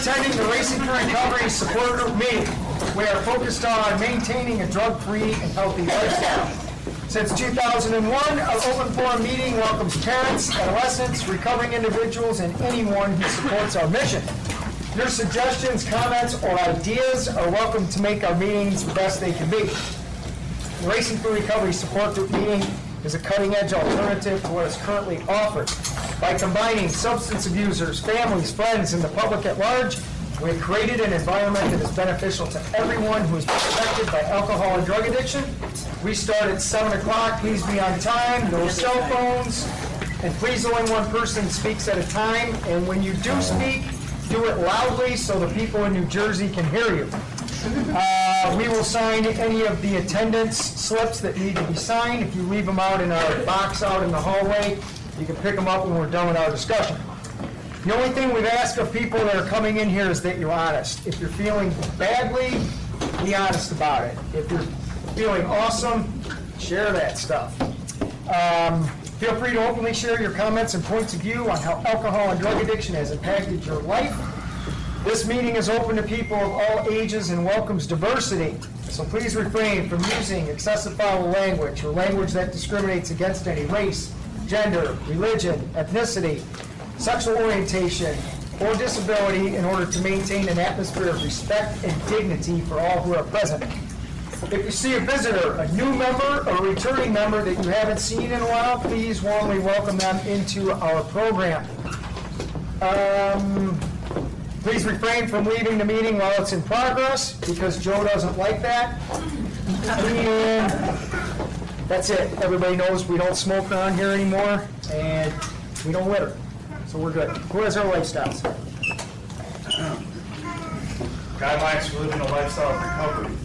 attending the Racing for Recovery support group meeting. We are focused on maintaining a drug-free and healthy lifestyle. Since 2001, our open forum meeting welcomes parents, adolescents, recovering individuals, and anyone who supports our mission. Your suggestions, comments, or ideas are welcome to make our meetings the best they can be. The Racing for Recovery support group meeting is a cutting-edge alternative to what is currently offered. By combining substance abusers, families, friends, and the public at large, we have created an environment that is beneficial to everyone who is affected by alcohol and drug addiction. We start at 7 o'clock. Please be on time, no cell phones, and please only one person speaks at a time. And when you do speak, do it loudly so the people in New Jersey can hear you. We will sign any of the attendance slips that need to be signed. If you leave them out in our box out in the hallway, you can pick them up when we're done with our discussion. The only thing we've asked of people that are coming in here is that you're honest. If you're feeling badly, be honest about it. If you're feeling awesome, share that stuff. Feel free to openly share your comments and points of view on how alcohol and drug addiction has impacted your life. This meeting is open to people of all ages and welcomes diversity. So please refrain from using excessive foul language or language that discriminates against any race, gender, religion, ethnicity, sexual orientation, or disability in order to maintain an atmosphere of respect and dignity for all who are present. If you see a visitor, a new member, or a returning member that you haven't seen in a while, please warmly welcome them into our program. Please refrain from leaving the meeting while it's in progress, because Joe doesn't like that. And that's it. Everybody knows we don't smoke around here anymore, and we don't litter. So we're good. Who has our lifestyles? Guidelines for living a lifestyle of recovery.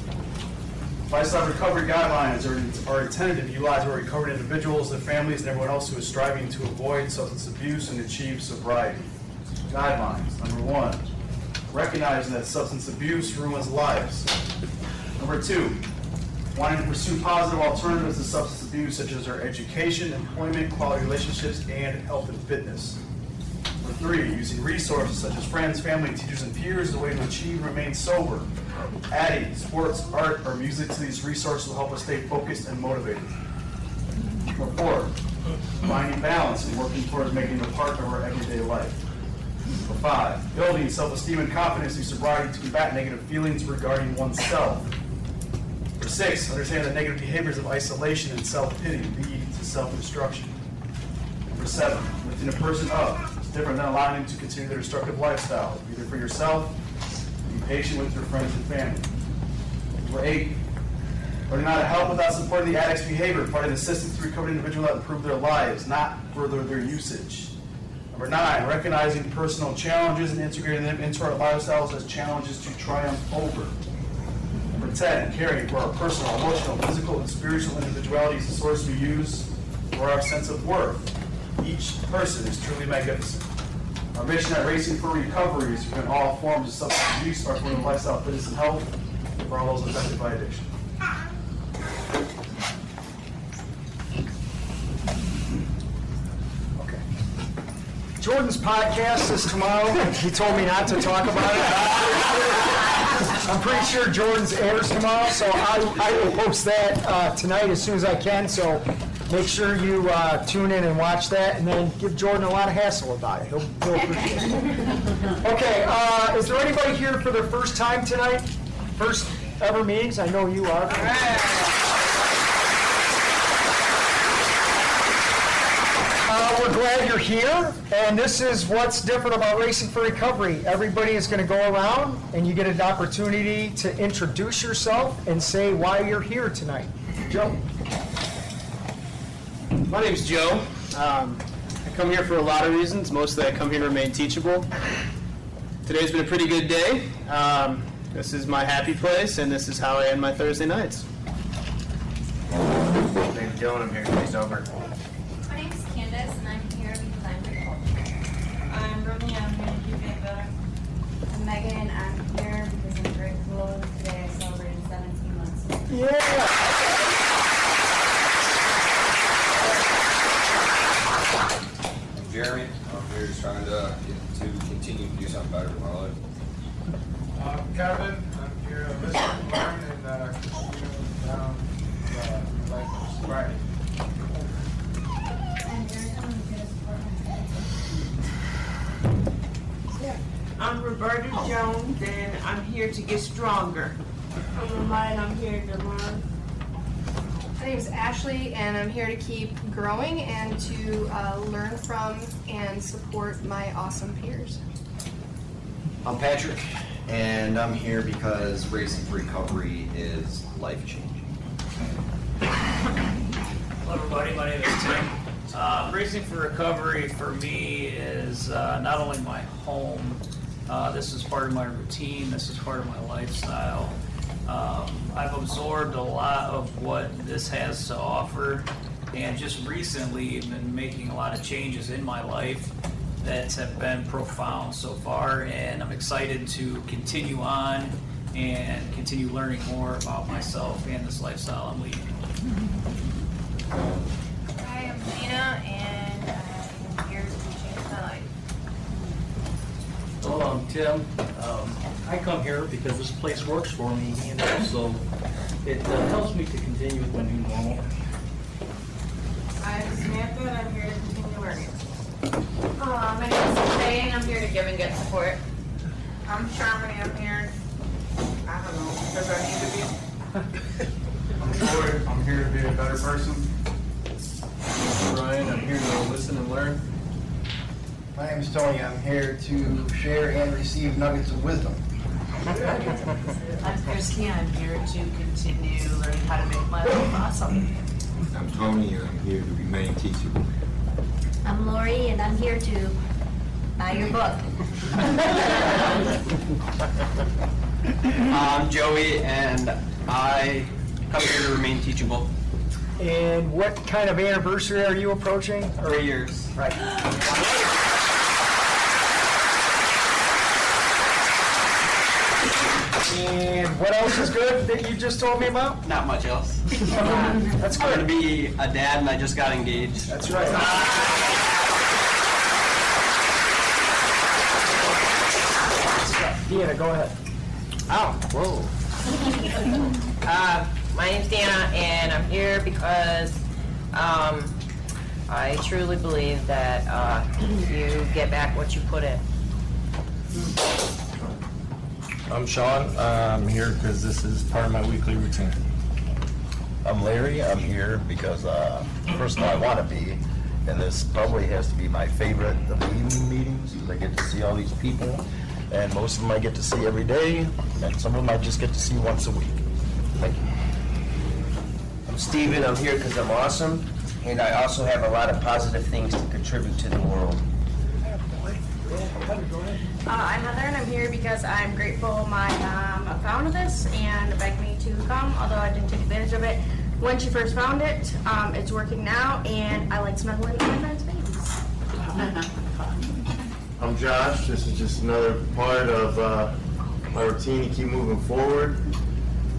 Lifestyle recovery guidelines are intended to be utilized by recovered individuals, their families, and everyone else who is striving to avoid substance abuse and achieve sobriety. Guidelines. Number 1, recognizing that substance abuse ruins lives. Number 2, wanting to pursue positive alternatives to substance abuse, such as our education, employment, quality relationships, and health and fitness. Number 3, using resources such as friends, family, teachers, and peers as a way to achieve and remain sober. Adding sports, art, or music to these resources will help us stay focused and motivated. Number 4, finding balance and working towards making it a part of our everyday life. Number 5, building self-esteem and confidence through sobriety to combat negative feelings regarding oneself. Number 6, understand that negative behaviors of isolation and self-pity lead to self-destruction. Number 7, lifting a person up is different than allowing them to continue their destructive lifestyle, either for yourself, be patient with your friends and family. Number 8, learning how to help without supporting the addict's behavior, providing assistance to recovered individuals that improve their lives, not further their usage. Number 9, recognizing personal challenges and integrating them into our lifestyles as challenges to triumph over. Number 10, caring for our personal, emotional, physical, and spiritual individuality is the source we use for our sense of worth. Each person is truly magnificent. Our mission at Racing for Recovery is to prevent all forms of substance abuse, our form of lifestyle, fitness, and health for all those affected by addiction. Jordan's podcast is tomorrow. He told me not to talk about it. I'm pretty sure Jordan's airs tomorrow, so I will post that tonight as soon as I can. So make sure you tune in and watch that, and then give Jordan a lot of hassle about it. He'll appreciate it. Okay, is there anybody here for their first time tonight? First ever meetings? I know you are. We're glad you're here, and this is what's different about Racing for Recovery. Everybody is going to go around, and you get an opportunity to introduce yourself and say why you're here tonight. Joe? My name's Joe. I come here for a lot of reasons. Mostly I come here to remain teachable. Today's been a pretty good day. This is my happy place, and this is how I end my Thursday nights. My name's Dylan. I'm here to stay sober. My name's Candace, and I'm here because I'm pretty cool. I'm Brooklyn. I'm here to keep it better. I'm Megan. I'm here because I'm very cool. Today I celebrated 17 months. Yeah! Jeremy, I'm here just trying to continue to do something better with my life. Kevin, I'm here to listen and learn and continue down the life of sobriety. And Erica, I'm here to support my I'm Roberta Jones, and I'm here to get stronger. I'm Ramaya, I'm here to learn. My name is Ashley, and I'm here to keep growing and to learn from and support my awesome peers. I'm Patrick, and I'm here because Racing for Recovery is life-changing. Hello everybody, my name is Tim. Racing for Recovery for me is not only my home, this is part of my routine, this is part of my lifestyle. I've absorbed a lot of what this has to offer, and just recently been making a lot of changes in my life that have been profound so far, and I'm excited to continue on and continue learning more about myself and this lifestyle I'm leading. Hi, I'm Gina, and I'm here to change my life. Hello, I'm Tim. I come here because this place works for me, and also it helps me to continue with my new normal. I'm Samantha, and I'm here to continue learning. My name is Faye, and I'm here to give and get support. I'm Sharmany, I'm here, I don't know, because I need to be. I'm Floyd, I'm here to be a better person. Ryan, I'm here to listen and learn. My name is Tony. I'm here to share and receive nuggets of wisdom. I'm Christy, I'm here to continue learning how to make my life awesome. I'm Tony, and I'm here to remain teachable. I'm Lori, and I'm here to buy your book. I'm Joey, and I come here to remain teachable. And what kind of anniversary are you approaching? 3 years. Right. And what else is good that you just told me about? Not much else. That's I'm going to good. be a dad, and I just got engaged. That's right. Deanna, go ahead. Oh, whoa. My name's Deanna, and I'm here because I truly believe that you get back what you put in. I'm Sean. I'm here because this is part of my weekly routine. I'm Larry. I'm here because first of all, I want to be, and this probably has to be my favorite of the evening meetings. I get to see all these people, and most of them I get to see every day, and some of them I just get to see once a week. Thank you. I'm Steven. I'm here because I'm awesome, and I also have a lot of positive things to contribute to the world. I'm Heather, and I'm here because I'm grateful my mom found this and begged me to come, although I didn't take advantage of it when she first found it. It's working now, and I like snuggling with my friends' babies. I'm Josh. This is just another part of my routine to keep moving forward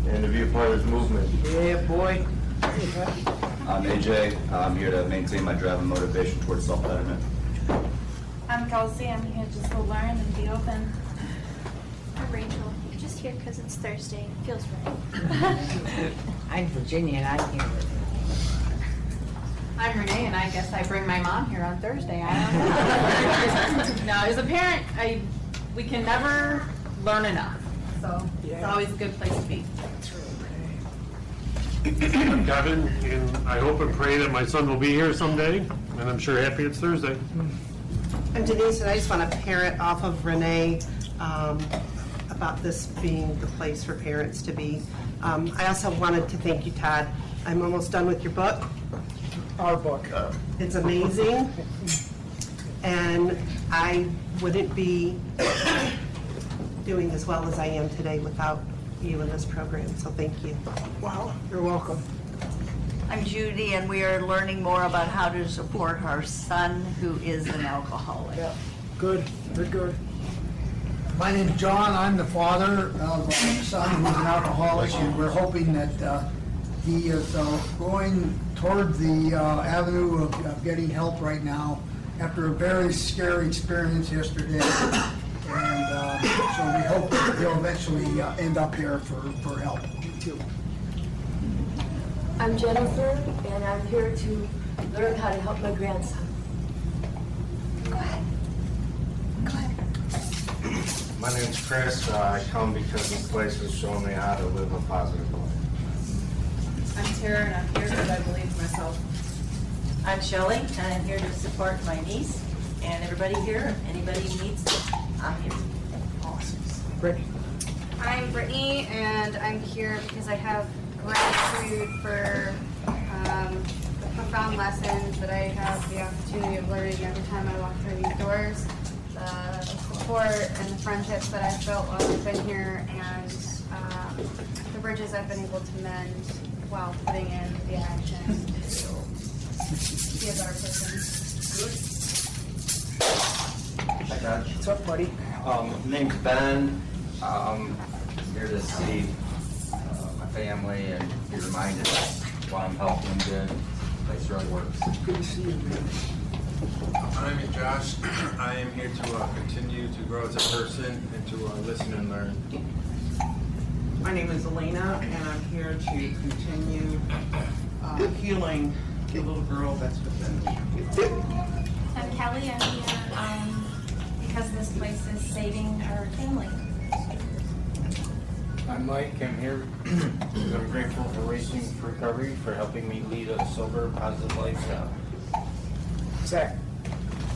and to be a part of this movement. Yeah, boy. I'm AJ. I'm here to maintain my drive and motivation towards self-betterment. I'm Kelsey, I'm here just to learn and be open. I'm Rachel. I'm just here because it's Thursday. It feels right. I'm Virginia, and I'm here. I'm Renee, and I guess I bring my mom here on Thursday. I don't know. No, as a parent, we can never learn enough. So it's always a good place to be. I'm Kevin, and I hope and pray that my son will be here someday, and I'm sure happy it's Thursday. I'm Denise, and I just want to parent off of Renee about this being the place for parents to be. I also wanted to thank you, Todd. I'm almost done with your book. Our book. It's amazing, and I wouldn't be doing as well as I am today without you in this program, so thank you. Wow, you're welcome. I'm Judy, and we are learning more about how to support our son who is an alcoholic. Yeah. Good, good. My name's John. I'm the father of a son who's an alcoholic, and we're hoping that he is going toward the avenue of getting help right now after a very scary experience yesterday. And So we hope that they'll eventually end up here for help. I'm Jennifer, and I'm here to learn how to help my grandson. Go ahead. My name's Chris. I come because this place has shown me how to live a positive life. I'm Tara, and I'm here because I believe in myself. I'm Shelley, and I'm here to support my niece and everybody here. Anybody needs, I'm here. Awesome. Brittany. I'm Brittany, and I'm here because I have gratitude for the profound lessons that I have the opportunity of learning every time I walk through these doors, the support and the friendships that I've felt while I've been here, and the bridges I've been able to mend while putting in the action to be a better person. Hi, Dad. What's up, buddy? Name's Ben. I'm here to see my family and be reminded why I'm helping them. This place really works. Good to see you, man. My name is Josh. I am here to continue to grow as a person and to listen and learn. My name is Elena, and I'm here to continue healing the little girl that's within me. I'm Kelly. I'm here because this place is saving our family. I'm Mike. I'm here because I'm grateful for Racing for Recovery for helping me lead a sober, positive lifestyle. Zach.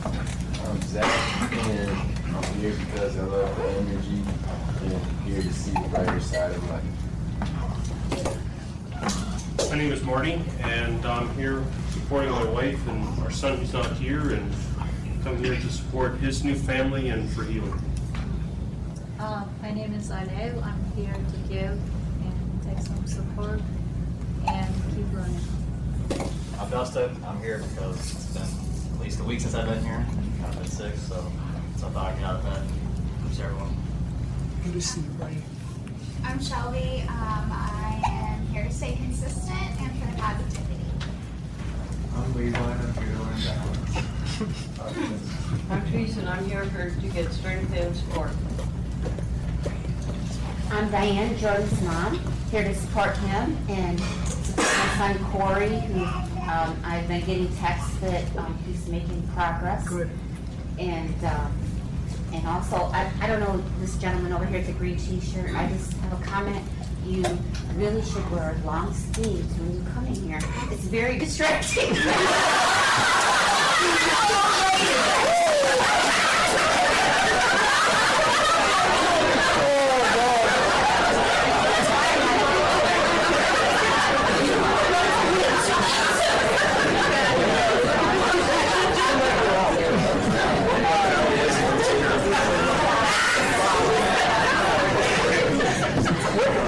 I'm Zach, and I'm here because I love the energy and here to see the brighter side of life. My name is Marty, and I'm here supporting my wife and our son who's not here, and come here to support his new family and for healing. My name is Anel. I'm here to give and take some support and keep learning. I'm Dustin. I'm here because it's been at least a week since I've been here. I've kind of been sick, so I thought I'd get out of bed and boost everyone. Good to see you, buddy. I'm Shelby. I am here to stay consistent and for the positivity. I'm Levi. I'm here to learn balance. I'm Teresa, and I'm here to get strength and support. I'm Diane, Jordan's mom, here to support him and support my son Corey, who I've been getting texts that he's making progress. Good. And also, I don't know, this gentleman over here with the green t-shirt, I just have a comment. You really should wear long sleeves when you come in here. It's very distracting.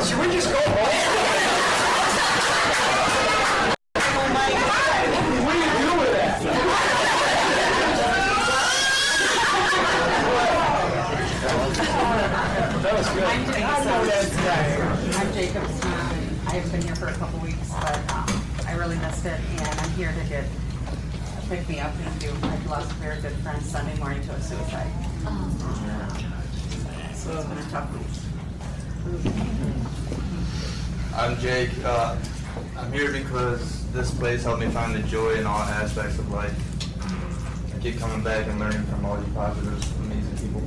Should we just go home? Oh my God! What do you do with that? That was good. I'm Jacob's mom. I've been here for a couple weeks, but I really missed it, and I'm here to pick me up and do. I lost a very good friend Sunday morning to a suicide. So it's been a tough week. I'm Jake. I'm here because this place helped me find the joy in all aspects of life. I keep coming back and learning from all you positive, amazing people.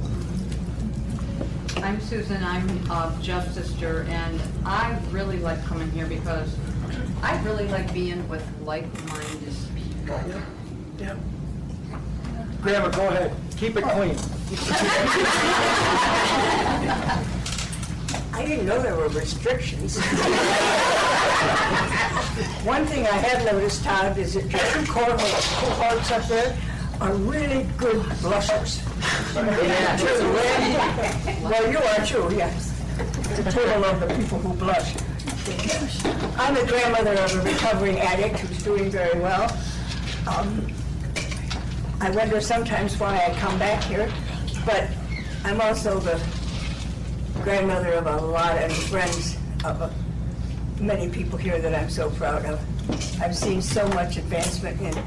I'm Susan. I'm Jeff's sister, and I really like coming here because I really like being with like-minded people. Yep. Grandma, go ahead. Keep it clean. I didn't know there were restrictions. One thing I have noticed, Todd, is that your two cohorts up there are really good blushers. Yeah. Well, you are too, yes. The total of the people who blush. I'm the grandmother of a recovering addict who's doing very well. I wonder sometimes why I come back here, but I'm also the grandmother of a lot of friends of many people here that I'm so proud of. I've seen so much advancement, and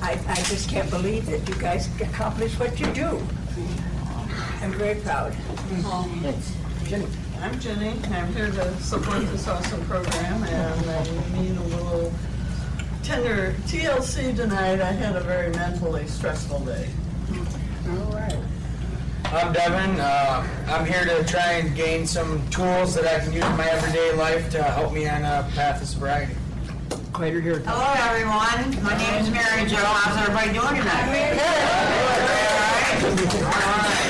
I just can't believe that you guys accomplish what you do. I'm very proud. I'm Jenny. I'm here to support this awesome program, and I need a little tender TLC tonight. I had a very mentally stressful day. All right. I'm Devin. I'm here to try and gain some tools that I can use in my everyday life to help me on a path of sobriety. Glad you're here. Hello, everyone. My name is Mary Jo. How's everybody doing tonight?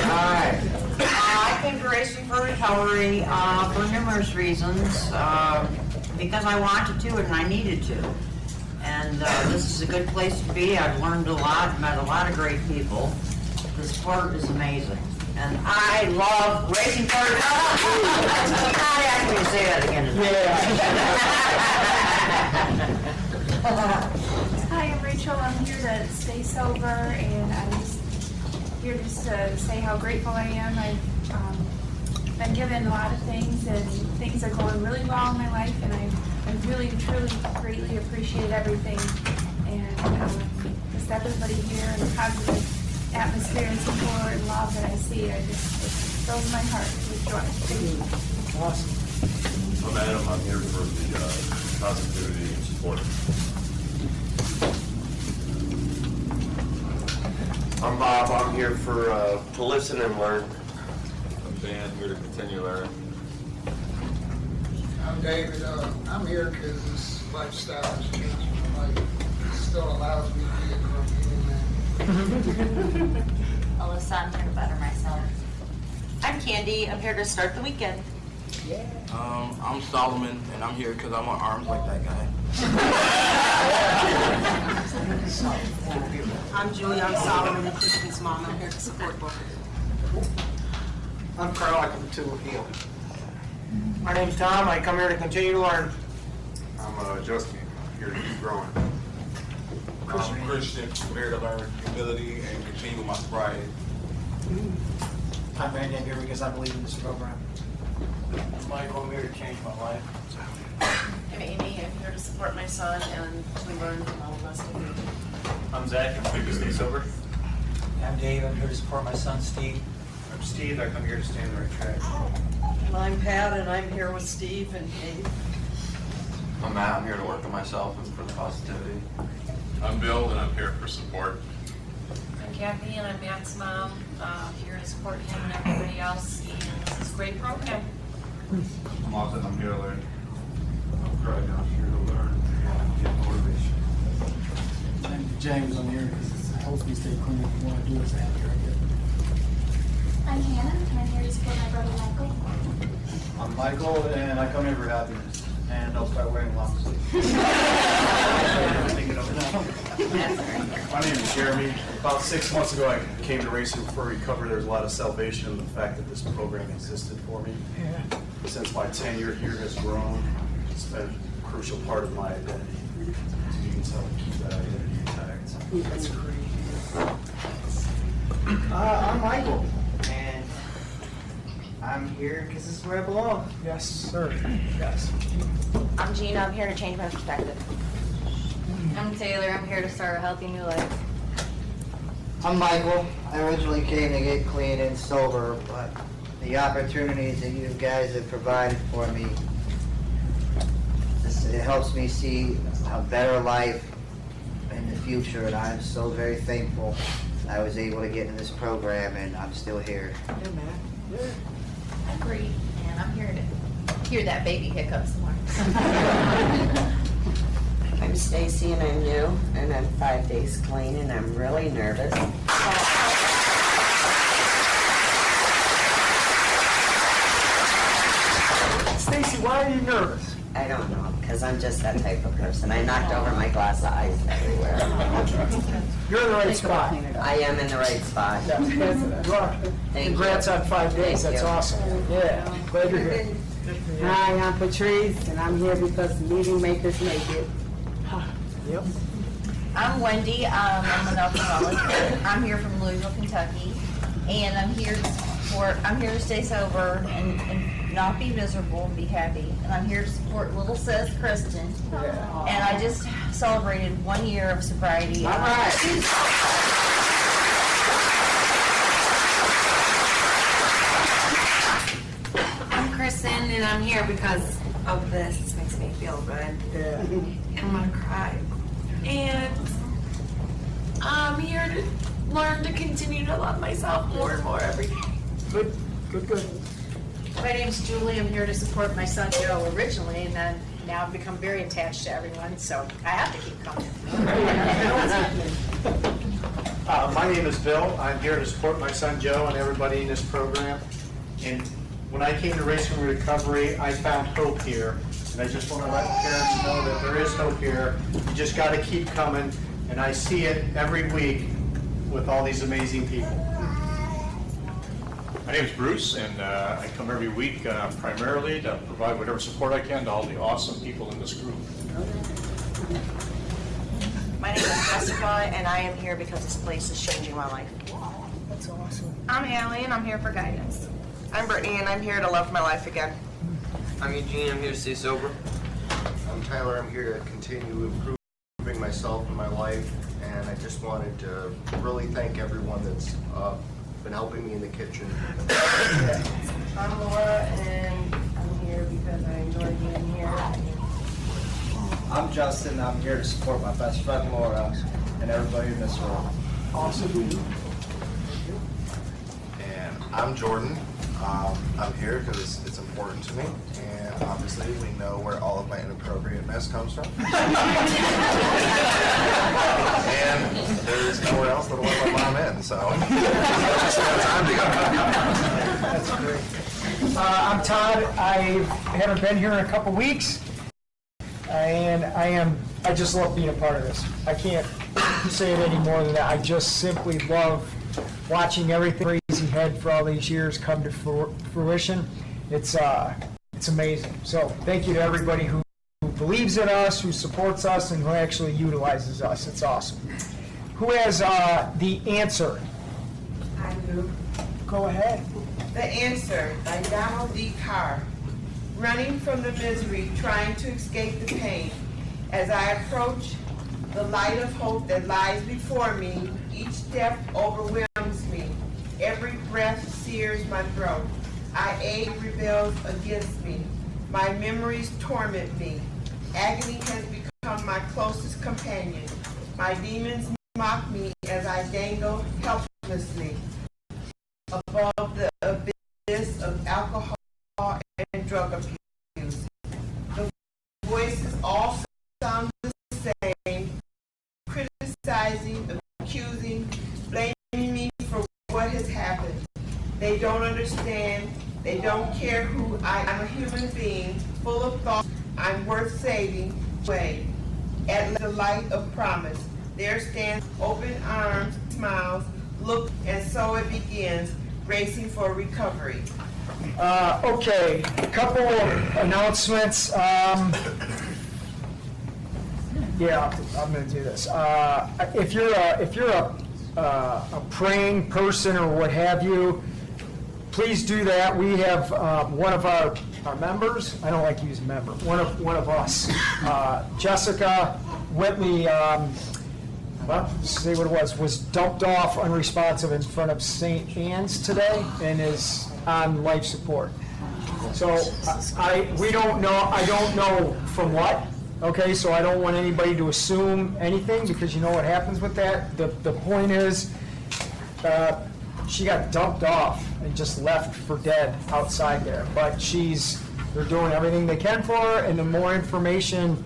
All right. I came to Racing for Recovery for numerous reasons. Because I wanted to and I needed to. And this is a good place to be. I've learned a lot, met a lot of great people. The sport is amazing. And I love Racing for Recovery. You're not asking me to say that again Hi, I'm Rachel. I'm here to stay sober, and I'm just here to say how grateful I am. I've been given a lot of things, and things are going really well in my life, and I really, truly, greatly appreciate everything. And just everybody here, and the positive atmosphere and support and love that I see, it fills my heart with joy. Thank you. Awesome. I'm Adam. I'm here for the positivity and support. I'm Bob. I'm here to listen and learn. I'm Dan, here to continue learning. I'm David. I'm here because this lifestyle has changed my life. It still allows me to be a grumpy old man. Alyssa, I'm here to better myself. I'm Candy. I'm here to start the weekend. I'm Solomon, and I'm here because I want arms like that guy. I'm Julie. I'm Solomon and Kristen's mom. I'm here to support both of you. I'm Carl. I come to heal. My name's Tom. I come here to continue to learn. I'm Justin, here to keep growing. I'm Christian, I'm here to learn humility and continue my sobriety. I'm Randy. I'm here because I believe in this program. I'm Michael. I'm here to change my life. I'm Amy. I'm here to support my son and to learn from all of us. I'm Zach. I'm here to stay sober. I'm Dave. I'm here to support my son, Steve. I'm Steve. I come here to stay on the right track. And I'm Pat, and I'm here with Steve and Dave. I'm Matt. I'm here to work on myself and for the positivity. I'm Bill, and I'm here for support. I'm Kathy, and I'm Matt's mom. Here to support him and everybody else. And this is a great program. I'm Austin. I'm here to learn. I'm Craig. I'm here to learn and get motivation. I'm James. I'm here because it helps me stay clean. What I do is after I get. I'm Hannah, and I'm here to support my brother Michael. I'm Michael, and I come here for happiness. And I'll start wearing long sleeves. My name is Jeremy. About 6 months ago, I came to Racing for Recovery. There's a lot of salvation in the fact that this program existed for me. Since my tenure here has grown, it's been a crucial part of my identity. So you can tell me keep that identity intact. That's great. I'm Michael, and I'm here because this is where I belong. Yes, sir. Yes. I'm Gina. I'm here to change my perspective. I'm Taylor. I'm here to start a healthy new life. I'm Michael. I originally came to get clean and sober, but the opportunities that you guys have provided for me, it helps me see a better life in the future, and I'm so very thankful I was able to get in this program, and I'm still here. I'm Bree, and I'm here to hear that baby hiccup some more. I'm Stacy, and I'm new, and I'm 5 days clean, and I'm really nervous. Stacy, why are you nervous? I don't know, because I'm just that type of person. I knocked over my glass of ice everywhere. You're in the right spot. I am in the right spot. You are. Congrats on 5 days. That's awesome. Yeah. Glad you're here. Hi, I'm Patrice, and I'm here because meeting makers make it. Yep. I'm Wendy. I'm an alcoholic. I'm here from Louisville, Kentucky, and I'm here to stay sober and not be miserable and be happy. And I'm here to support little sis Kristen. And I just celebrated 1 year of sobriety. All right. I'm here because of this. This makes me feel good. Yeah. I'm gonna cry. And I'm here to learn to continue to love myself more and more every day. Good. My name's Julie. I'm here to support my son Joe originally, and then now I've become very attached to everyone, so I have to keep coming. My name is Bill. I'm here to support my son Joe and everybody in this program. And when I came to Racing for Recovery, I found hope here. And I just want to let parents know that there is hope here. You just got to keep coming. And I see it every week with all these amazing people. My name is Bruce, and I come every week primarily to provide whatever support I can to all the awesome people in this group. My name is Jessica, and I am here because this place is changing my life. That's awesome. I'm Allie, and I'm here for guidance. I'm Brittany, and I'm here to love my life again. I'm Eugene, I'm here to stay sober. I'm Tyler, I'm here to continue improving myself and my life, and I just wanted to really thank everyone that's been helping me in the kitchen. I'm Laura, and I'm here because I enjoy being here. I'm Justin. I'm here to support my best friend Laura and everybody in this room. Awesome. And I'm Jordan. I'm here because it's important to me, and obviously we know where all of my inappropriateness comes from. And there's nowhere else that I want my mom in, so just got time to go. That's great. I'm Todd. I haven't been here in a couple weeks, and I just love being a part of this. I can't say it any more than that. I just simply love watching everything Crazy Head for all these years come to fruition. It's amazing. So thank you to everybody who believes in us, who supports us, and who actually utilizes us. It's awesome. Who has the answer? I do. Go ahead. The Answer by Donald D. Carr. Running from the misery, trying to escape the pain. As I approach the light of hope that lies before me, each step overwhelms me. Every breath sears my throat. Ache rebels against me. My memories torment me. Agony has become my closest companion. My demons mock me as I dangle helplessly above the abyss of alcohol and drug abuse. The voices all sound the same, criticizing, accusing, blaming me for what has happened. They don't understand. They don't care who I am. I'm a human being, full of thoughts. I'm worth saving. Way. At the light of promise, there stands open arms, smiles, look, and so it begins, racing for recovery. Okay, a couple of announcements. Yeah, I'm going to do this. If you're a praying person or what have you, please do that. We have one of our members. I don't like to use a member. One of us, Jessica Whitley. Say what it was dumped off unresponsive in front of St. Anne's today and is on life support. So we don't know. I don't know from what. Okay, so I don't want anybody to assume anything because you know what happens with that. The point is, she got dumped off and just left for dead outside there. But they're doing everything they can for her, and the more information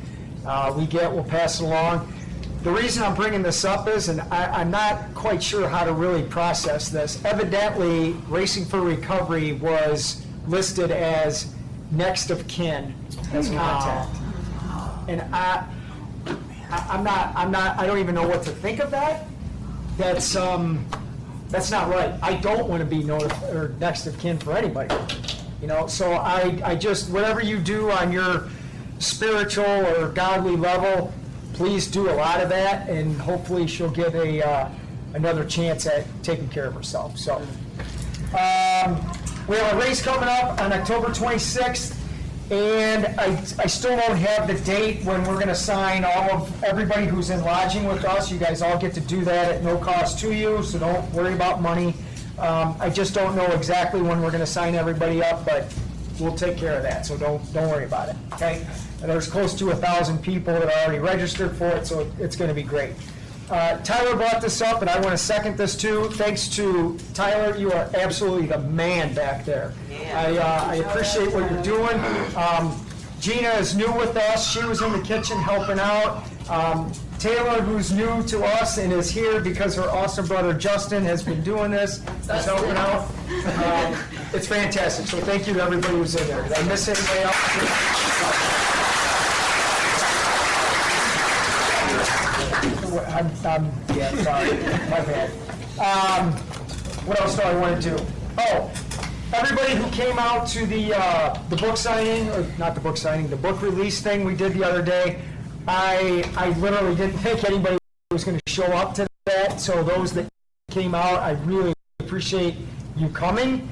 we get, we'll pass it along. The reason I'm bringing this up is, and I'm not quite sure how to really process this, evidently Racing for Recovery was listed as next of kin as contact. And I don't even know what to think of that. That's not right. I don't want to be next of kin for anybody. So I just, whatever you do on your spiritual or godly level, please do a lot of that, and hopefully she'll get another chance at taking care of herself. So we have a race coming up on October 26th, and I still don't have the date when we're going to sign everybody who's in lodging with us. You guys all get to do that at no cost to you, so don't worry about money. I just don't know exactly when we're going to sign everybody up, but we'll take care of that, so don't worry about it, okay? And there's close to 1,000 people that are already registered for it, so it's going to be great. Tyler brought this up, and I want to second this too. Thanks to Tyler, you are absolutely the man back there. I appreciate what you're doing. Gina is new with us. She was in the kitchen helping out. Taylor, who's new to us and is here because her awesome brother Justin has been doing this, is helping out. It's fantastic, so thank you to everybody who's in there. Did I miss anybody else? Yeah, sorry, my bad. What else do I want to do? Oh, everybody who came out to the book signing, or not the book signing, the book release thing we did the other day, I literally didn't think anybody was going to show up to that, so those that came out, I really appreciate you coming.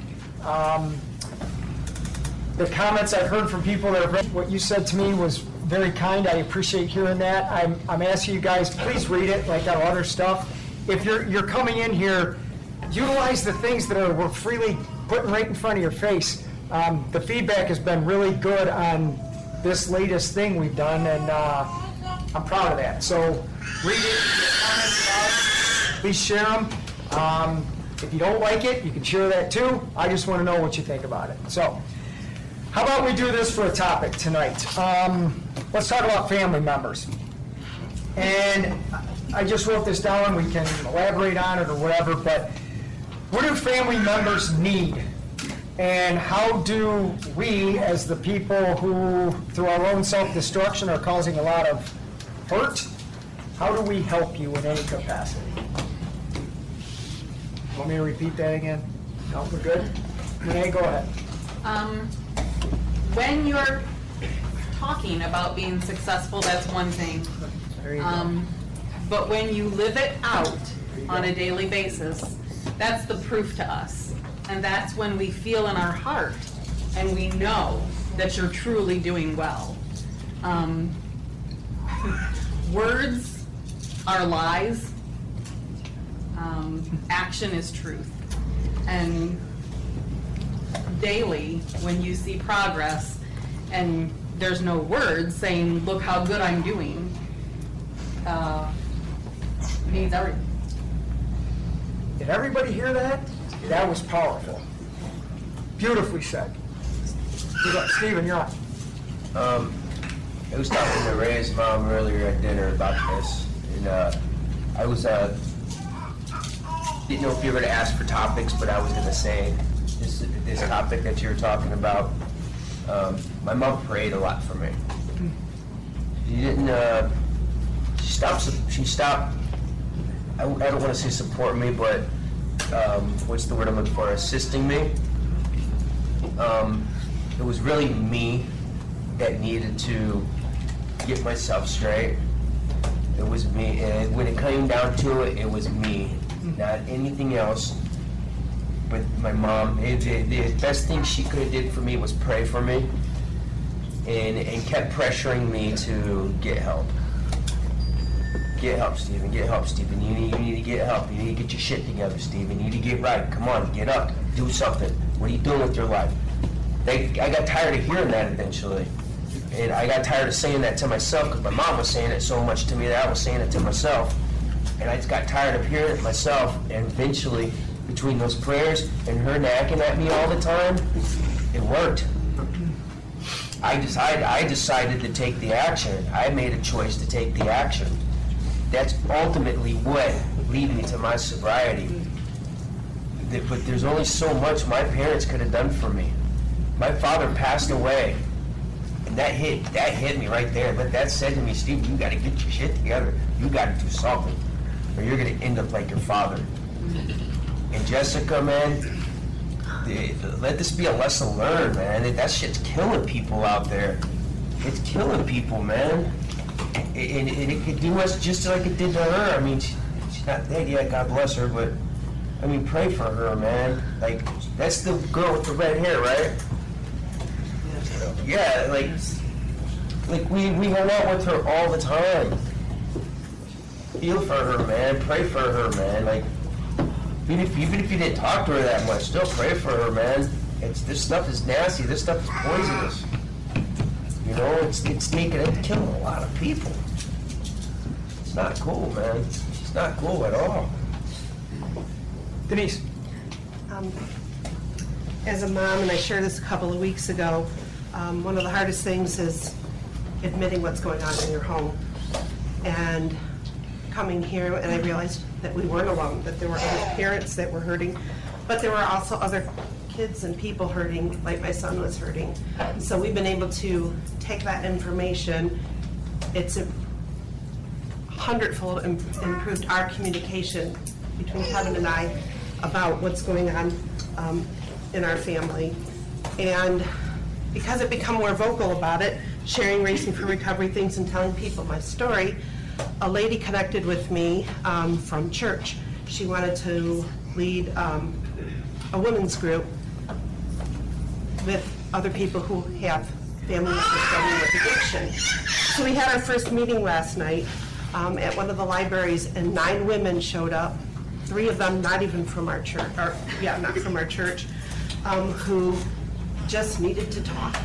The comments I've heard from people that have read what you said to me was very kind. I appreciate hearing that. I'm asking you guys, please read it like our other stuff. If you're coming in here, utilize the things that we're freely putting right in front of your face. The feedback has been really good on this latest thing we've done, and I'm proud of that. So read it, comments about it, please share them. If you don't like it, you can share that too. I just want to know what you think about it. So how about we do this for a topic tonight? Let's talk about family members. And I just wrote this down. We can elaborate on it or whatever, but what do family members need? And how do we, as the people who, through our own self-destruction, are causing a lot of hurt, how do we help you in any capacity? Want me to repeat that again? No, we're good? Renee, go ahead. When you're talking about being successful, that's one thing. There you go. But when you live it out on a daily basis, that's the proof to us. And that's when we feel in our heart and we know that you're truly doing well. Words are lies. Action is truth. And daily, when you see progress and there's no words saying, look how good I'm doing, it means everything. Did everybody hear that? That was powerful. Beautifully said. Stephen, you're on. I was talking to Ray's mom earlier at dinner about this, and I was didn't know if you were going to ask for topics, but I was going to say this topic that you were talking about. My mom prayed a lot for me. She didn't. She stopped. I don't want to say support me, but what's the word I'm looking for? Assisting me. It was really me that needed to get myself straight. It was me, and when it came down to it, it was me, not anything else. But my mom, the best thing she could have did for me was pray for me, and kept pressuring me to get help. Get help, Stephen. Get help, Stephen. You need to get help. You need to get your shit together, Stephen. You need to get right. Come on, get up. Do something. What are you doing with your life? I got tired of hearing that eventually. And I got tired of saying that to myself because my mom was saying it so much to me that I was saying it to myself. And I just got tired of hearing it myself. And eventually, between those prayers and her nagging at me all the time, it worked. I decided to take the action. I made a choice to take the action. That's ultimately what led me to my sobriety. But there's only so much my parents could have done for me. My father passed away, and that hit me right there. But that said to me, Steve, you got to get your shit together. You got to do something, or you're going to end up like your father. And Jessica, man, let this be a lesson learned, man. That shit's killing people out there. It's killing people, man. And it could do us just like it did to her. I mean, she's not dead yet, God bless her, but I mean, pray for her, man. Like, that's the girl with the red hair, right? Yeah, like we hang out with her all the time. Feel for her, man. Pray for her, man. Like, even if you didn't talk to her that much, still pray for her, man. This stuff is nasty. This stuff is poisonous. You know, it's killing a lot of people. It's not cool, man. It's not cool at all. Denise? As a mom, and I shared this a couple of weeks ago, one of the hardest things is admitting what's going on in your home. And coming here, and I realized that we weren't alone, that there were other parents that were hurting, but there were also other kids and people hurting, like my son was hurting. So we've been able to take that information. It's a hundredfold improved our communication between Kevin and I about what's going on in our family. And because I've become more vocal about it, sharing Racing for Recovery things and telling people my story, a lady connected with me from church. She wanted to lead a women's group with other people who have family members struggling with addiction. So we had our first meeting last night at one of the libraries, and 9 women showed up. 3 of them not even from our church, not from our church, who just needed to talk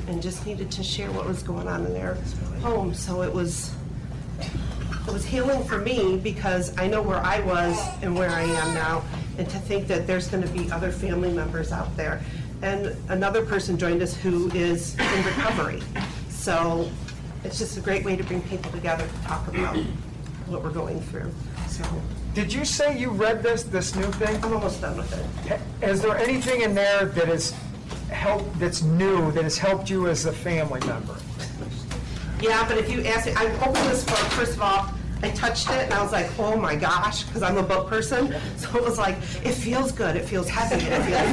and just needed to share what was going on in their home. So it was healing for me, because I know where I was and where I am now, and to think that there's going to be other family members out there. And another person joined us who is in recovery. So it's just a great way to bring people together to talk about what we're going through. So. Did you say you read this new thing? I'm almost done with it. Is there anything in there that has helped, that's new, that has helped you as a family member? Yeah, but if you ask me, I opened this book, first of all, I touched it and I was like, oh my gosh, because I'm a book person. So it was like, it feels good, it feels heavy, it feels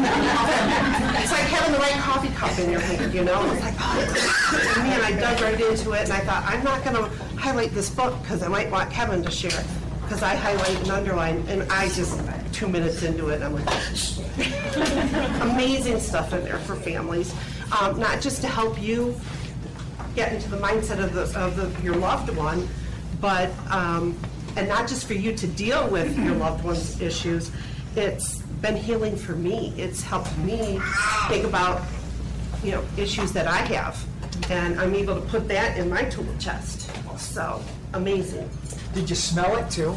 it's like having the right coffee cup in your hand, you know? It's like, oh, man, I dug right into it, and I thought, I'm not going to highlight this book because I might want Kevin to share it, because I highlight and underline, and I just, 2 minutes into it, I'm like, amazing stuff in there for families, not just to help you get into the mindset of your loved one, but and not just for you to deal with your loved one's issues. It's been healing for me. It's helped me think about, you know, issues that I have, and I'm able to put that in my tool chest. So amazing. Did you smell it too?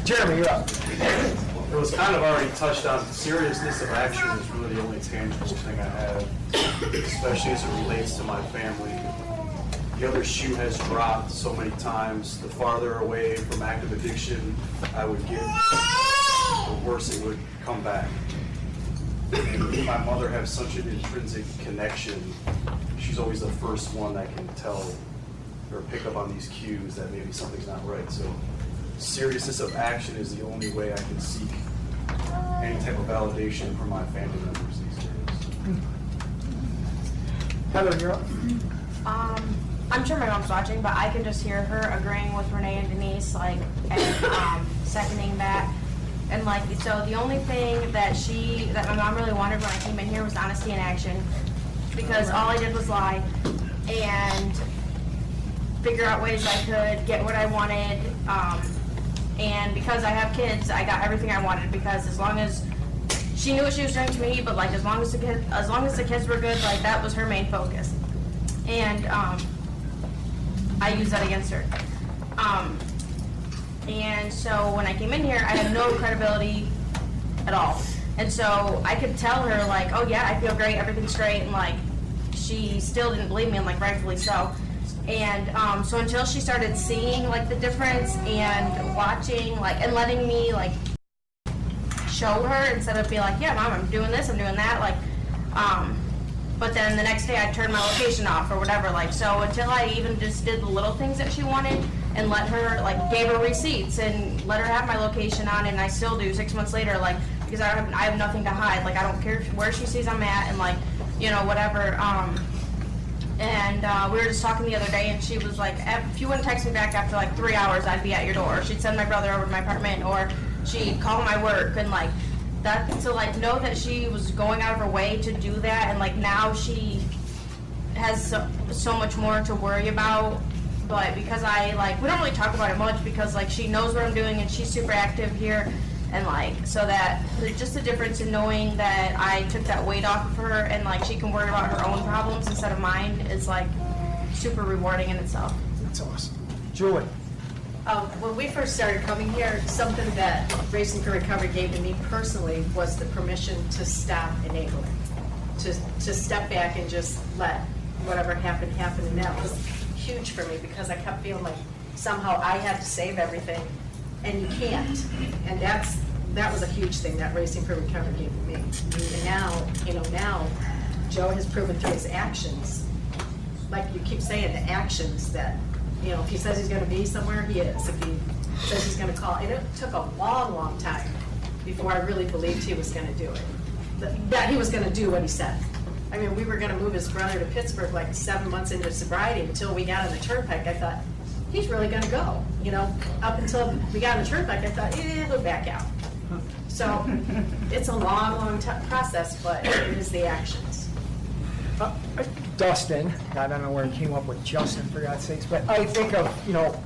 Jeremy, you're up. It was kind of already touched on. Seriousness of action is really the only tangible thing I have, especially as it relates to my family. The other shoe has dropped so many times. The farther away from active addiction I would get, the worse it would come back. And me and my mother have such an intrinsic connection. She's always the first one that can tell or pick up on these cues that maybe something's not right. So seriousness of action is the only way I can seek any type of validation from my family members these days. Heather, you're up. I'm sure my mom's watching, but I can just hear her agreeing with Renee and Denise, like, and seconding that. And like, so the only thing that my mom really wanted when I came in here was honesty and action, because all I did was lie and figure out ways I could get what I wanted. And because I have kids, I got everything I wanted, because as long as she knew what she was doing to me, but like as long as the kids were good, like that was her main focus. And I used that against her. And so when I came in here, I had no credibility at all. And so I could tell her like, oh yeah, I feel great, everything's great, and like she still didn't believe me, and like rightfully so. And so until she started seeing like the difference and watching, like, and letting me like show her instead of be like, yeah, mom, I'm doing this, I'm doing that, like, but then the next day I turned my location off or whatever, like, so until I even just did the little things that she wanted and let her, like, gave her receipts and let her have my location on, and I still do 6 months later, like, because I have nothing to hide, like, I don't care where she sees I'm at, and like, you know, whatever. And we were just talking the other day, and she was like, if you wouldn't text me back after like 3 hours, I'd be at your door. She'd send my brother over to my apartment, or she'd call my work, and like that. To like know that she was going out of her way to do that, and like now she has so much more to worry about. But because we don't really talk about it much, because like she knows what I'm doing and she's super active here, And like, so that just the difference in knowing that I took that weight off of her and like she can worry about her own problems instead of mine is like super rewarding in itself. That's awesome. Julie? When we first started coming here, something that Racing for Recovery gave to me personally was the permission to stop enabling, to step back and just let whatever happened happen. And that was huge for me because I kept feeling like somehow I had to save everything, and you can't. And that was a huge thing that Racing for Recovery gave to me. And now Joe has proven through his actions, like you keep saying, the actions that, if he says he's going to be somewhere, he is. If he says he's going to call, and it took a long, long time before I really believed he was going to do it. That he was going to do what he said. I mean, we were going to move his brother to Pittsburgh like 7 months into sobriety. Until we got on the turnpike, I thought, he's really going to go. Up until we got on the turnpike, I thought, he'll back out. So it's a long, long process, but it is the actions. Dustin, I don't know where he came up with Justin, for God's sakes, but I think of,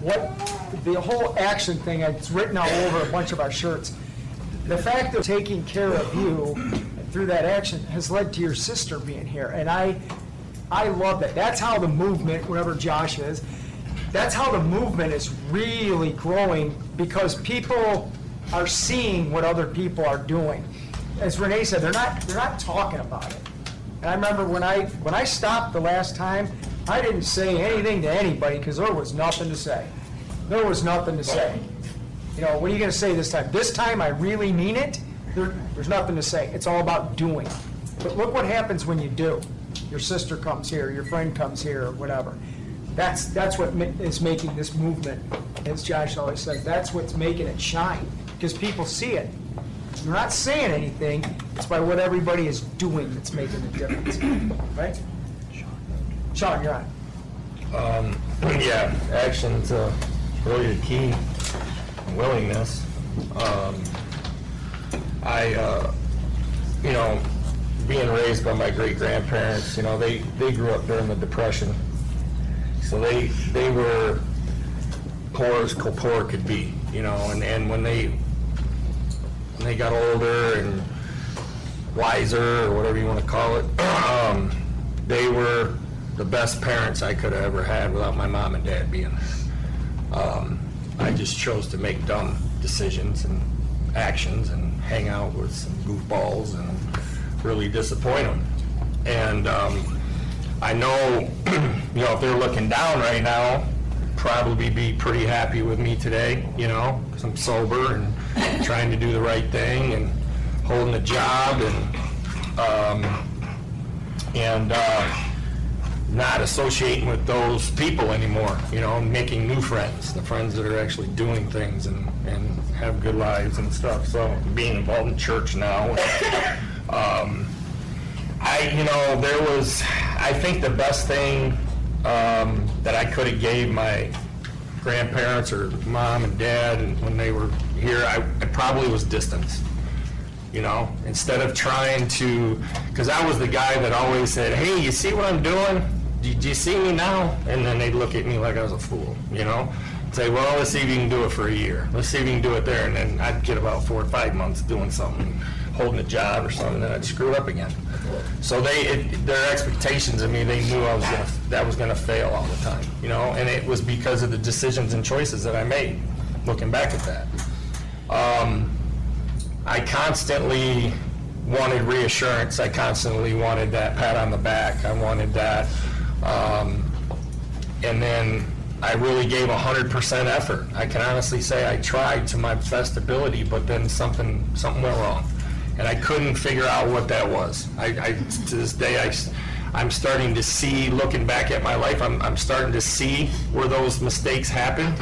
what the whole action thing, it's written all over a bunch of our shirts. The fact of taking care of you through that action has led to your sister being here, and I love that. That's how the movement, wherever Josh is, that's how the movement is really growing, because people are seeing what other people are doing. As Renee said, they're not talking about it. And I remember when I stopped the last time, I didn't say anything to anybody because there was nothing to say. There was nothing to say. What are you going to say this time? This time I really mean it. There's nothing to say. It's all about doing. But look what happens when you do. Your sister comes here, your friend comes here, or whatever. That's what is making this movement, as Josh always says, that's what's making it shine, because people see it. You're not saying anything, it's by what everybody is doing that's making the difference. Right? Sean, you're on. Yeah, action's really the key. Willingness. Being raised by my great-grandparents, they grew up during the Depression. So they were poor as poor could be, and when they got older and wiser, or whatever you want to call it, they were the best parents I could have ever had without my mom and dad being there. I just chose to make dumb decisions and actions and hang out with some goofballs and really disappoint them. And I know, if they're looking down right now, probably be pretty happy with me today, because I'm sober and trying to do the right thing and holding a job and not associating with those people anymore, making new friends, the friends that are actually doing things and have good lives and stuff. So being involved in church now, I think the best thing that I could have gave my grandparents or mom and dad and when they were here, I probably was distance. Instead of trying to, because I was the guy that always said, hey, you see what I'm doing? Do you see me now? And then they'd look at me like I was a fool, Say, well, let's see if you can do it for a year. Let's see if you can do it there. And then I'd get about 4 or 5 months doing something, holding a job or something, and then I'd screw it up again. So their expectations of me, they knew that was going to fail all the time, and it was because of the decisions and choices that I made, looking back at that. I constantly wanted reassurance. I constantly wanted that pat on the back. I wanted that. And then I really gave 100% effort. I can honestly say I tried to my best ability, but then something went wrong. And I couldn't figure out what that was. To this day, I'm starting to see, looking back at my life, I'm starting to see where those mistakes happened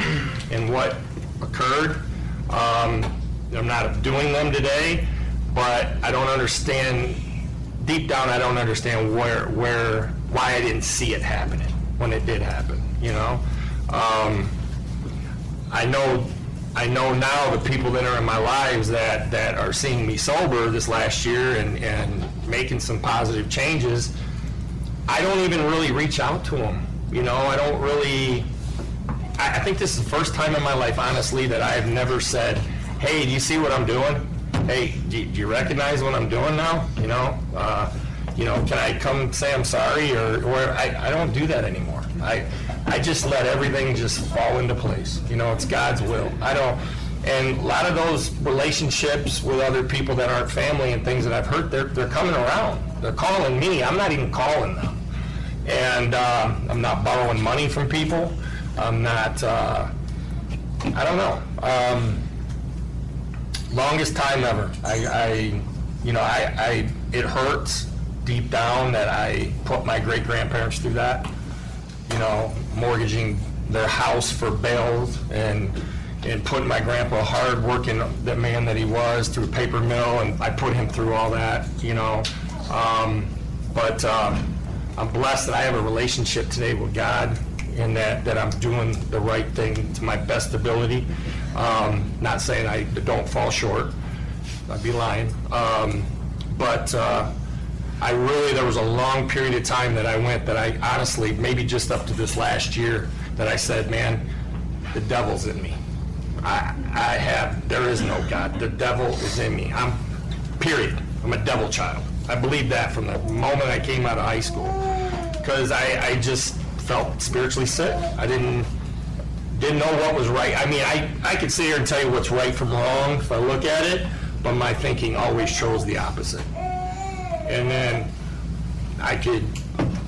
and what occurred. I'm not doing them today, but I don't understand, deep down I don't understand why I didn't see it happening when it did happen, I know now the people that are in my lives that are seeing me sober this last year and making some positive changes, I don't even really reach out to them. I don't really, I think this is the first time in my life, honestly, that I have never said, hey, do you see what I'm doing? Hey, do you recognize what I'm doing now? Can I come say I'm sorry, or I don't do that anymore. I just let everything just fall into place. It's God's will. And a lot of those relationships with other people that aren't family and things that I've hurt, they're coming around. They're calling me. I'm not even calling them. And I'm not borrowing money from people. I'm not, I don't know. Longest time ever. It hurts deep down that I put my great-grandparents through that. Mortgaging their house for bills and putting my grandpa hard working, the man that he was, through a paper mill, and I put him through all that, But I'm blessed that I have a relationship today with God, and that I'm doing the right thing to my best ability. Not saying I don't fall short. I'd be lying. But there was a long period of time that I went that I honestly, maybe just up to this last year, that I said, man, the devil's in me. There is no God. The devil is in me. I'm a devil child. I believe that from the moment I came out of high school, because I just felt spiritually sick. I didn't know what was right. I mean, I could sit here and tell you what's right from wrong if I look at it, but my thinking always chose the opposite. And then I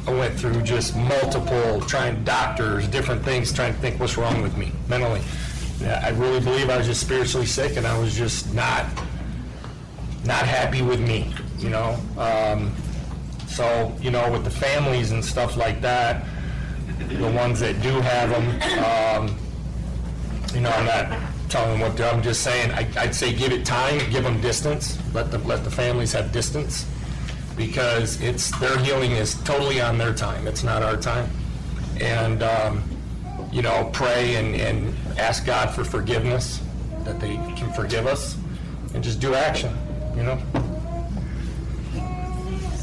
went through just multiple doctors, different things, trying to think what's wrong with me mentally. I really believe I was just spiritually sick, and I was just not happy with me, So, with the families and stuff like that, the ones that do have them, I'm not telling them what to do. I'm just saying, I'd say give it time, give them distance, let the families have distance, because their healing is totally on their time. It's not our time. And, pray and ask God for forgiveness, that they can forgive us, and just do action,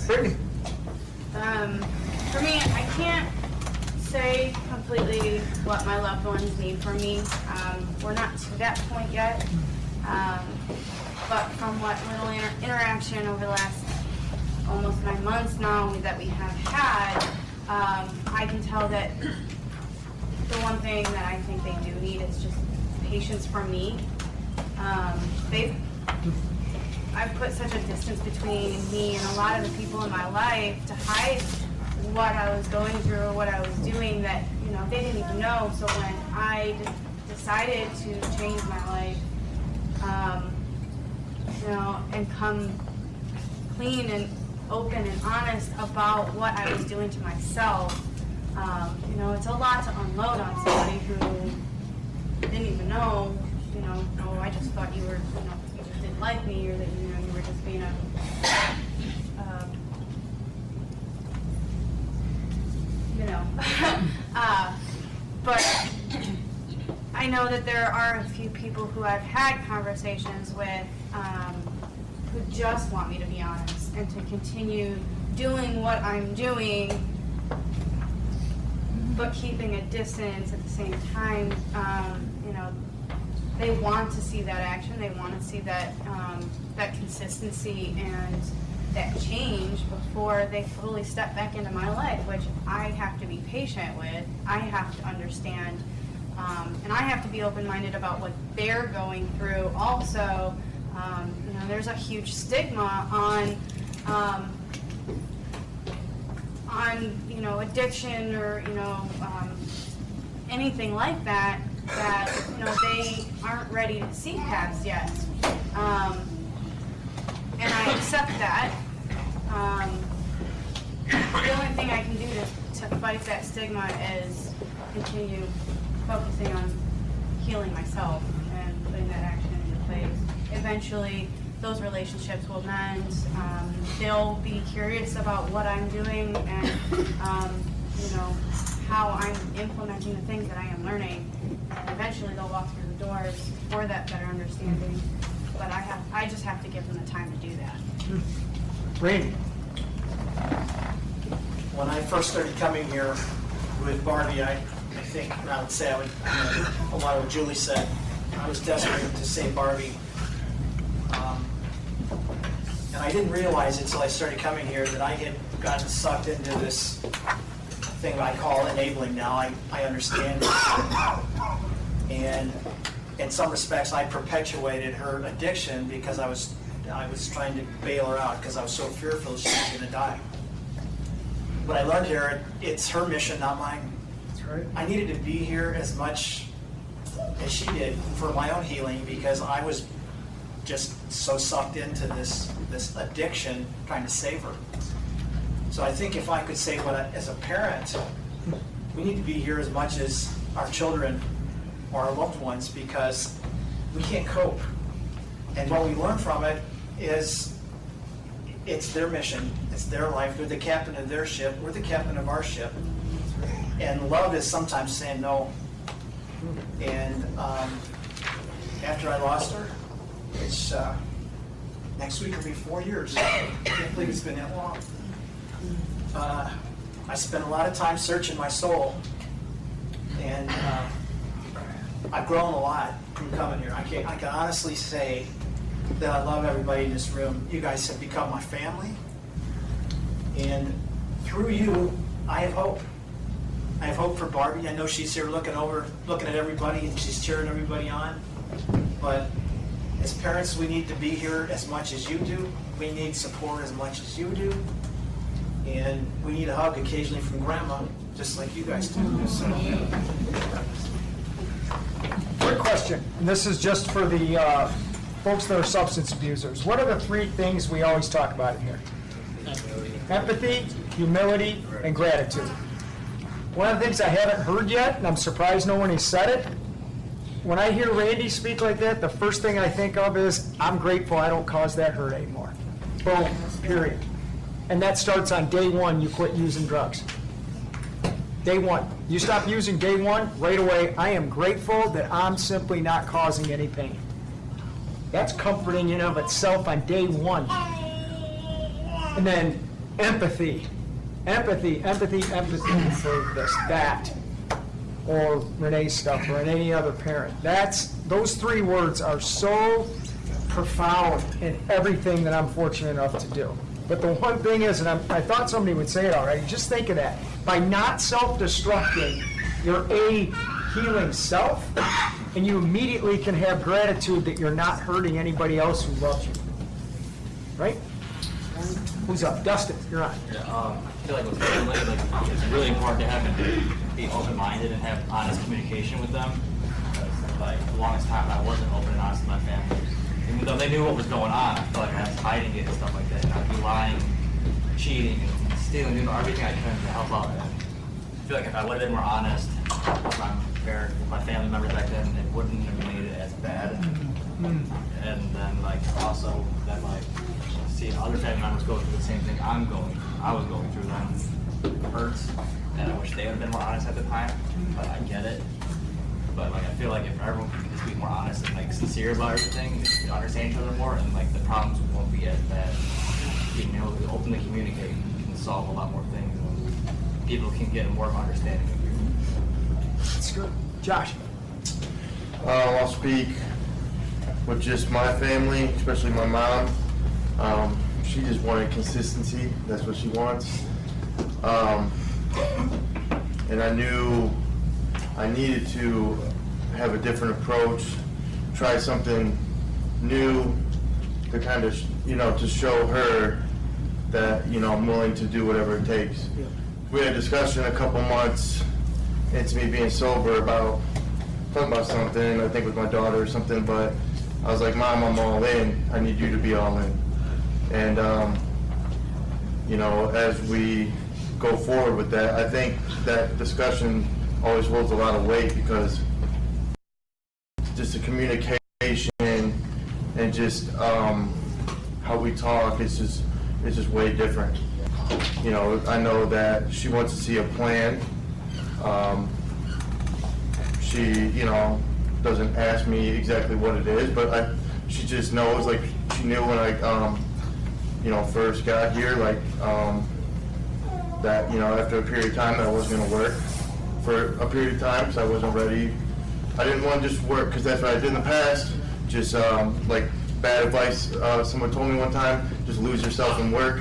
Brittany. For me, I can't say completely what my loved ones need from me. We're not to that point yet. But from what little interaction over the last almost 9 months now that we have had, I can tell that the one thing that I think they do need is just patience from me. I've put such a distance between me and a lot of the people in my life to hide what I was going through or what I was doing that, they didn't even know. So when I decided to change my life, and come clean and open and honest about what I was doing to myself, it's a lot to unload on somebody who didn't even know, oh, I just thought you were, you just didn't like me, or that, you were just being but I know that there are a few people who I've had conversations with who just want me to be honest and to continue doing what I'm doing, but keeping a distance at the same time. They want to see that action. They want to see that that consistency and that change before they fully step back into my life, which I have to be patient with. I have to understand, and I have to be open-minded about what they're going through. Also, there's a huge stigma on addiction or anything like that they aren't ready to see past yet. And I accept that. The only thing I can do to fight that stigma is continue focusing on healing myself and putting that action into place. Eventually, those relationships will mend. They'll be curious about what I'm doing and, how I'm implementing the things that I am learning. And eventually, they'll walk through the doors for that better understanding. But I just have to give them the time to do that. Randy. When I first started coming here with Barbie, I think, and I would say a lot of what Julie said, I was desperate to save Barbie. And I didn't realize until I started coming here that I had gotten sucked into this thing I call enabling now. I understand it. And in some respects, I perpetuated her addiction because I was trying to bail her out because I was so fearful she was going to die. What I learned here, it's her mission, not mine. That's right. I needed to be here as much as she did for my own healing because I was just so sucked into this addiction trying to save her. So I think if I could say as a parent, we need to be here as much as our children or our loved ones because we can't cope. And what we learn from it is it's their mission, it's their life, they're the captain of their ship, we're the captain of our ship. And love is sometimes saying no. And after I lost her, it's next week will be 4 years. I can't believe it's been that long. I spent a lot of time searching my soul, and I've grown a lot from coming here. I can honestly say that I love everybody in this room. You guys have become my family, and through you, I have hope. I have hope for Barbie. I know she's here looking at everybody, and she's cheering everybody on. But as parents, we need to be here as much as you do. We need support as much as you do. And we need a hug occasionally from Grandma, just like you guys do. So. Quick question, and this is just for the folks that are substance abusers. What are the 3 things we always talk about in here? Empathy, humility, and gratitude. One of the things I haven't heard yet, and I'm surprised no one has said it, when I hear Randy speak like that, the first thing I think of is, I'm grateful I don't cause that hurt anymore. Boom, period. And that starts on day 1, you quit using drugs. Day 1. You stop using day 1, right away, I am grateful that I'm simply not causing any pain. That's comforting in of itself on day 1. And then empathy. Empathy for this, that, or Renee's stuff, or any other parent. Those 3 words are so profound in everything that I'm fortunate enough to do. But the one thing is, and I thought somebody would say it already, just think of that. By not self-destructing, you're healing self, and you immediately can have gratitude that you're not hurting anybody else who loves you. Right? Who's up? Dustin, you're on. Yeah, I feel like with family, it's really important to have and be open-minded and have honest communication with them. Because, the longest time I wasn't open and honest with my family. Even though they knew what was going on, I felt like I was hiding it and stuff like that. And I'd be lying, cheating, and stealing, doing everything I could to help out. And I feel like if I would have been more honest with my family members back then, it wouldn't have made it as bad. And then also that seeing other family members go through the same thing I was going through then hurts. And I wish they would have been more honest at the time, but I get it. But I feel like if everyone could just be more honest and sincere about everything, they could understand each other more, and the problems won't be as bad. Being able to openly communicate can solve a lot more things, and people can get more of an understanding of you. That's good. Josh. I'll speak with just my family, especially my mom. She just wanted consistency. That's what she wants. And I knew I needed to have a different approach, try something new to kind of, to show her that, I'm willing to do whatever it takes. Yeah. We had a discussion a couple months into me being sober talking about something, I think with my daughter or something, but I was like, Mom, I'm all in. I need you to be all in. And, as we go forward with that, I think that discussion always holds a lot of weight because just the communication and just how we talk is just way different. I know that she wants to see a plan. She, doesn't ask me exactly what it is, but she just knows, she knew when I, first got here, that, after a period of time that wasn't going to work for a period of time because I wasn't ready I didn't want to just work, because that's what I did in the past, just like bad advice someone told me one time, just lose yourself in work,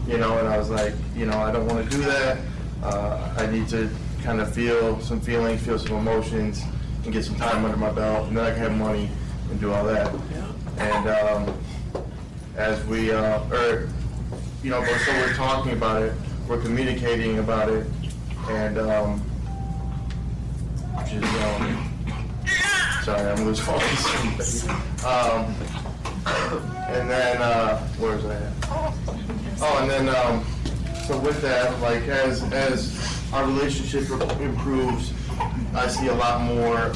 and I was like, I don't want to do that. I need to kind of feel some feelings, feel some emotions, and get some time under my belt, and then I can have money and do all that. And as we, so we're talking about it, we're communicating about it, and sorry, I'm losing focus. And then, where was I at? Oh, and then, so with that, like, as our relationship improves, I see a lot more,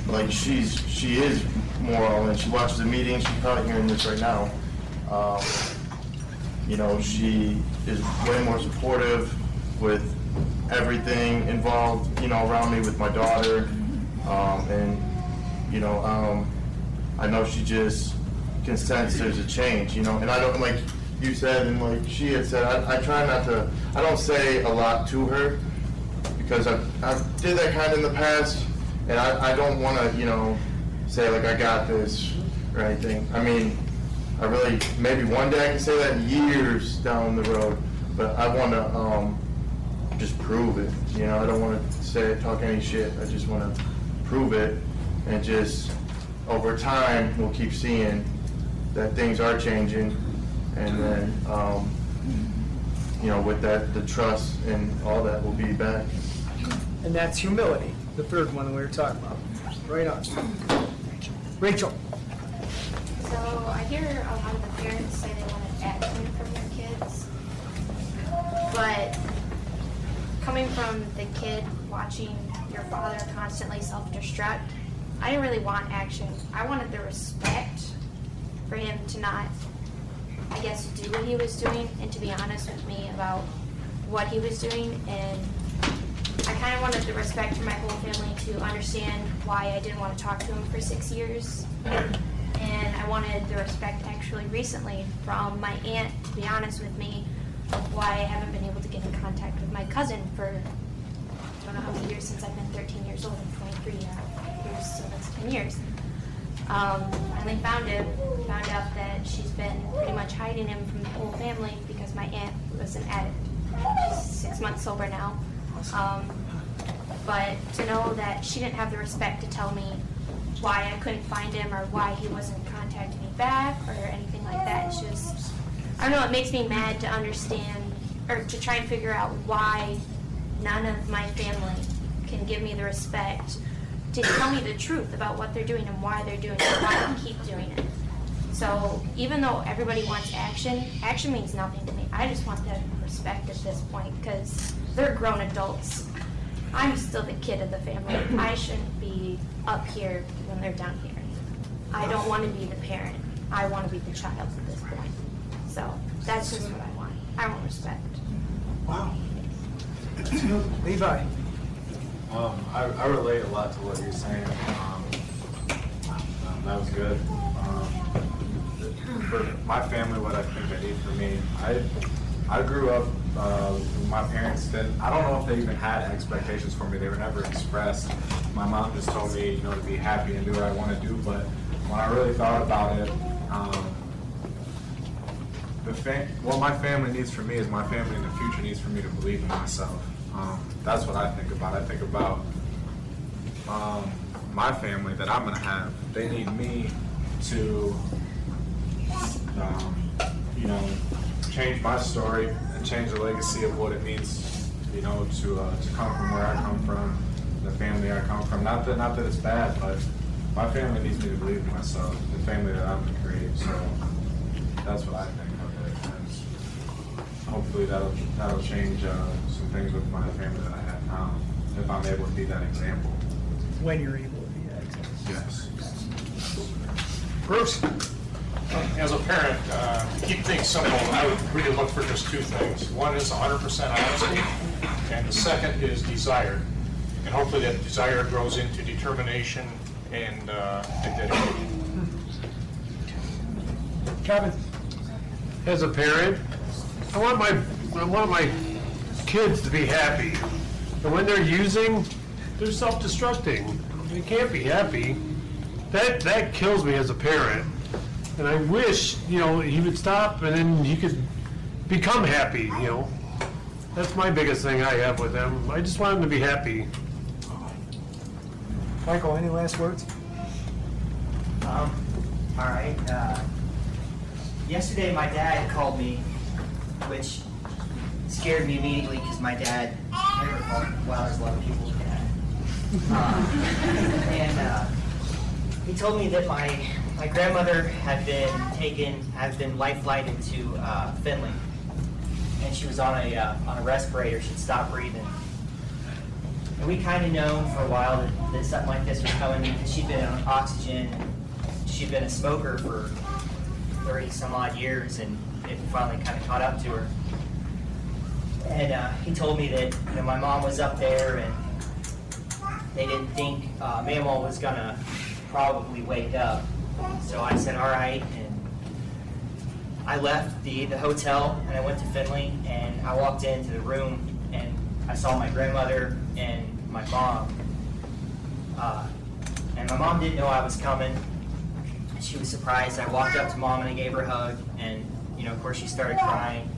like, she is more all in. She watches the meetings, she's probably hearing this right now. She is way more supportive with everything involved, around me, with my daughter. I know she just can sense there's a change, and I don't, like you said, and like she had said, I try not to, I don't say a lot to her, because I did that kind of in the past, and I don't want to, say like I got this or anything. I mean, I really, maybe one day I can say that years down the road, but I want to just prove it, I don't want to talk any shit. I just want to prove it, and just over time we'll keep seeing that things are changing, and then with that, the trust and all that will be back. And that's humility, the third one we were talking about. Right on. Rachel. So I hear a lot of the parents say they want action from their kids, but coming from the kid watching your father constantly self-destruct, I didn't really want action. I wanted the respect for him to not, I guess, do what he was doing, and to be honest with me about what he was doing. And I kind of wanted the respect for my whole family to understand why I didn't want to talk to him for 6 years. And I wanted the respect actually recently from my aunt, to be honest with me, of why I haven't been able to get in contact with my cousin for, I don't know how many years since I've been 13 years old. I'm 23 years, so that's 10 years. Finally found out that she's been pretty much hiding him from the whole family because my aunt was an addict. She's 6 months sober now. But to know that she didn't have the respect to tell me why I couldn't find him or why he wasn't contacting me back or anything like that, it's just, I don't know, it makes me mad to understand or to try and figure out why none of my family can give me the respect to tell me the truth about what they're doing and why they're doing it, why they keep doing it. So even though everybody wants action, action means nothing to me. I just want the respect at this point because they're grown adults. I'm still the kid of the family. I shouldn't be up here when they're down here. I don't want to be the parent. I want to be the child at this point. So that's just what I want. I want respect. Wow. Levi. I relate a lot to what you're saying. That was good. For my family, what I think they need for me, I grew up, my parents didn't, I don't know if they even had expectations for me. They were never expressed. My mom just told me, to be happy and do what I want to do. But when I really thought about it, what my family needs from me is my family in the future needs for me to believe in myself. That's what I think about. I think about my family that I'm going to have. They need me to, change my story and change the legacy of what it means, to come from where I come from, the family I come from. Not that it's bad, but my family needs me to believe in myself, the family that I'm going to create. So that's what I think of it. And hopefully that'll change some things with my family that I have now, if I'm able to be that example. When you're able to be that example. Yes. Bruce. As a parent, to keep things simple, I would really look for just two things. One is 100% honesty, and the second is desire. And hopefully that desire grows into determination and dedication. Kevin. As a parent, I want my kids to be happy. And when they're using, they're self-destructing. They can't be happy. That kills me as a parent. And I wish, he would stop and then he could become happy, That's my biggest thing I have with them. I just want them to be happy. Michael, any last words? All right. Yesterday, my dad called me, which scared me immediately because my dad never called me. Wow, there's a lot of people's dad. And he told me that my grandmother had been life-flighted to Finley, and she was on a respirator. She'd stopped breathing. And we kind of known for a while that something like this was coming because she'd been on oxygen. She'd been a smoker for 30 some odd years, and it finally kind of caught up to her. And he told me that my mom was up there, and they didn't think Mamaw was gonna probably wake up. So I said, all right, and I left the hotel and I went to Finley, and I walked into the room and I saw my grandmother and my mom. And my mom didn't know I was coming. She was surprised. I walked up to Mom and I gave her a hug, and of course she started crying.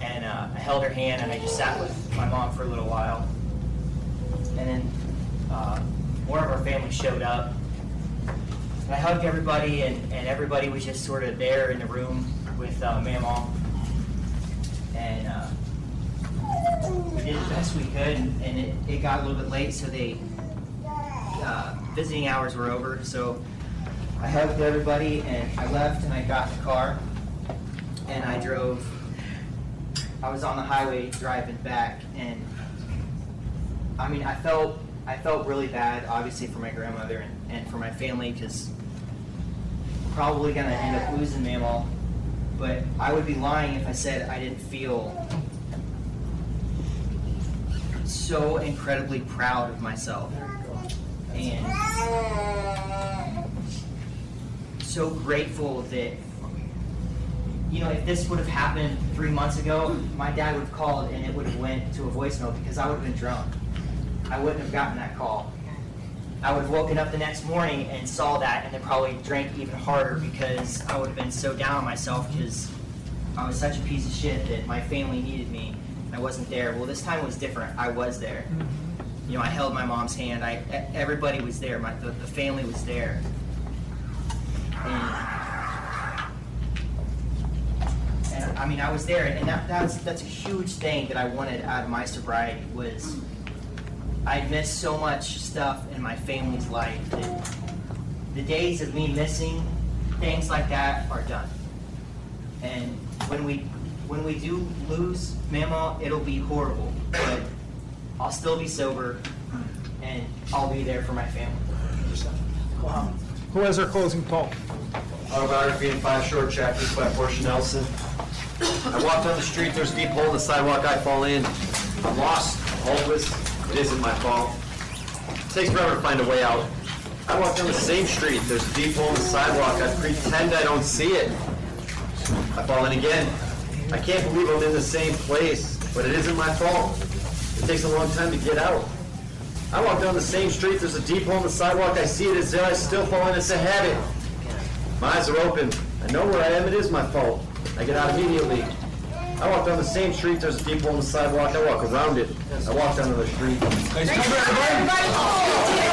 And I held her hand and I just sat with my mom for a little while. And then one of our family showed up. And I hugged everybody, and everybody was just sort of there in the room with Mamaw. And we did the best we could, and it got a little bit late, so visiting hours were over. So I hugged everybody, and I left, and I got in the car, and I drove. I was on the highway driving back, and I felt really bad, obviously, for my grandmother and for my family, because I'm probably going to end up losing Mamaw. But I would be lying if I said I didn't feel so incredibly proud of myself. And so grateful that, if this would have happened 3 months ago, my dad would have called and it would have went to a voicemail because I would have been drunk. I wouldn't have gotten that call. I would have woken up the next morning and saw that and then probably drank even harder because I would have been so down on myself because I was such a piece of shit that my family needed me and I wasn't there. Well, this time was different. I was there. I held my mom's hand. Everybody was there. The family was there. And I was there, and that's a huge thing that I wanted out of my sobriety was I'd missed so much stuff in my family's life that the days of me missing things like that are done. And when we do lose Mamaw, it'll be horrible, but I'll still be sober, and I'll be there for my family. Wow. Who has our closing poem? Autobiography in 5 short chapters by Portia Nelson. I walk down the street, there's a deep hole in the sidewalk, I fall in. I'm lost, hopeless, it isn't my fault. It takes forever to find a way out. I walk down the same street, there's a deep hole in the sidewalk, I pretend I don't see it. I fall in again. I can't believe I'm in the same place, but it isn't my fault. It takes a long time to get out. I walk down the same street, there's a deep hole in the sidewalk, I see it, it's there, I still fall in, it's a habit. My eyes are open, I know where I am, it is my fault. I get out immediately. I walk down the same street, there's a deep hole in the sidewalk, I walk around it. I walk down to the street. Nice job, everybody.